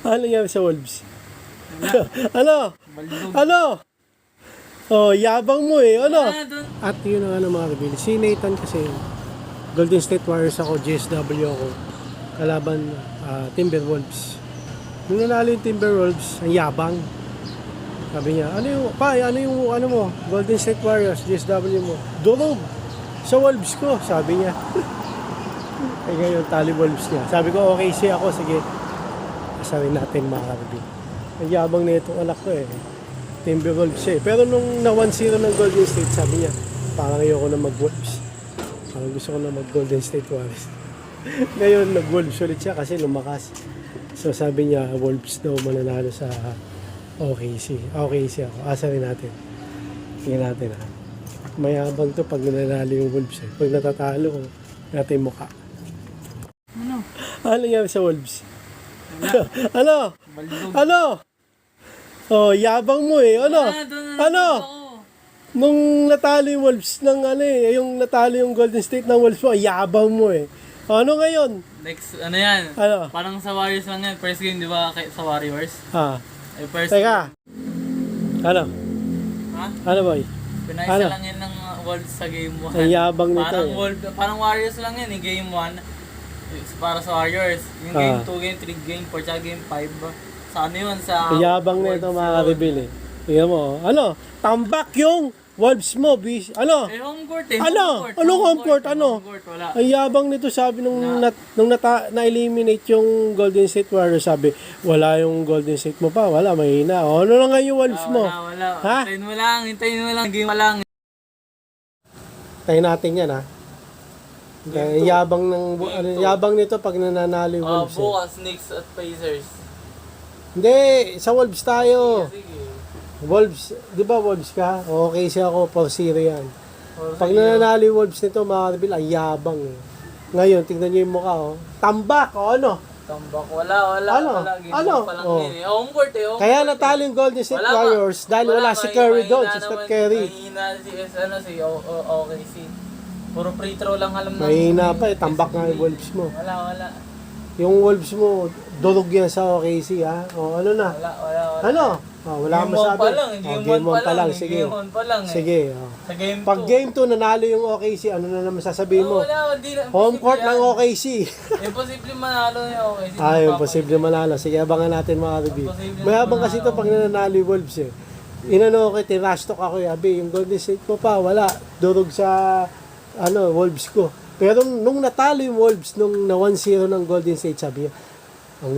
Ano nangyari sa Wolves? Ano? Ano? Oh, yabang mo eh. Ano? At yun ang ano mga kabili. Si Nathan kasi, Golden State Warriors ako, GSW ako. Kalaban Timberwolves. Nung nanalo yung Timberwolves, ang yabang. Sabi niya, ano mo? Golden State Warriors, GSW mo. Durog sa Wolves ko, sabi niya. Ay ngayon, tali Wolves niya. Sabi ko, okay siya ako, sige. Sabi natin mga kabili. Ang yabang na itong anak ko eh. Timberwolves eh. Pero nung na 1-0 ng Golden State, sabi niya, parang ayoko na mag-Wolves. Parang gusto ko na mag-Golden State Warriors. Ngayon, nag-Wolves ulit siya kasi lumakas. So sabi niya, Wolves daw mananalo sa OKC. OKC ako. Asa rin natin. Tingnan natin ha. Mayabang to pag nananalo yung Wolves eh. Pag natatalo, natin mukha. Ano nangyari sa Wolves? Ano? Ano? Oh, yabang mo eh. Ano? Ano? Nung natalo yung Wolves ng yung natalo yung Golden State ng Wolves mo, yabang mo eh. Ano ngayon? Next, ano yan? Ano? Parang sa Warriors lang yan. First game, di ba, sa Warriors? First Teka. Ano? Ha? Ano boy? Pinaisa lang yan ng Wolves sa game 1. Ang yabang nito Parang eh. Parang Warriors lang yan eh, game 1. Para sa Warriors. Yung game 2, game 3, game 4, tsaka game 5. Sa ano yun? Sa Ang yabang nito mga ka-reveal eh. Tingnan mo. Ano? Tambak yung Wolves mo. Ano? home court eh. Ano? Anong home court? Ano? Home court, wala. Ang yabang nito sabi nung na-eliminate yung Golden State Warriors, sabi, wala yung Golden State mo pa, wala, mahina. Ano na nga yung Wolves mo? Wala. Ha? Hintayin mo lang. Game lang. Tayo natin yan ha. Yabang nito pag nananalo yung Wolves. Bukas, Knicks at Pacers. Hindi, sa Wolves tayo. Sige. Wolves, di ba Wolves ka? Okay siya ako, Pausira yan. Pag nananalo yung Wolves nito, mga ka-reveal, ang yabang eh. Ngayon, tingnan nyo yung mukha oh. Tambak o ano? Tambak, wala. Game pa lang yun eh. Home court eh. Kaya natalo yung Golden State Warriors dahil wala si Curry doon, si Steph Curry. Mahina si OKC. Puro free throw lang alam na. Mahina pa eh, tambak nga yung Wolves mo. Wala. Yung Wolves mo, durog yan sa OKC ha. O ano na? Wala. Ano? O, wala kang masabi. Game 1 pa lang. Sige. Game 1 pa lang eh. Sige. Sa game 2. Pag game 2 nanalo yung OKC, ano na naman sasabihin mo? Di na. Home court ng OKC. Imposible manalo yung OKC. Imposible manalo. Sige, abangan natin mga review. Mayabang kasi ito pag nanalo yung Wolves eh. Inano ko, tinastok ako yabi. Yung Golden State mo pa, wala. Durog sa Wolves ko. Pero nung natalo yung Wolves, nung na 1-0 ng Golden State, sabi niya, ang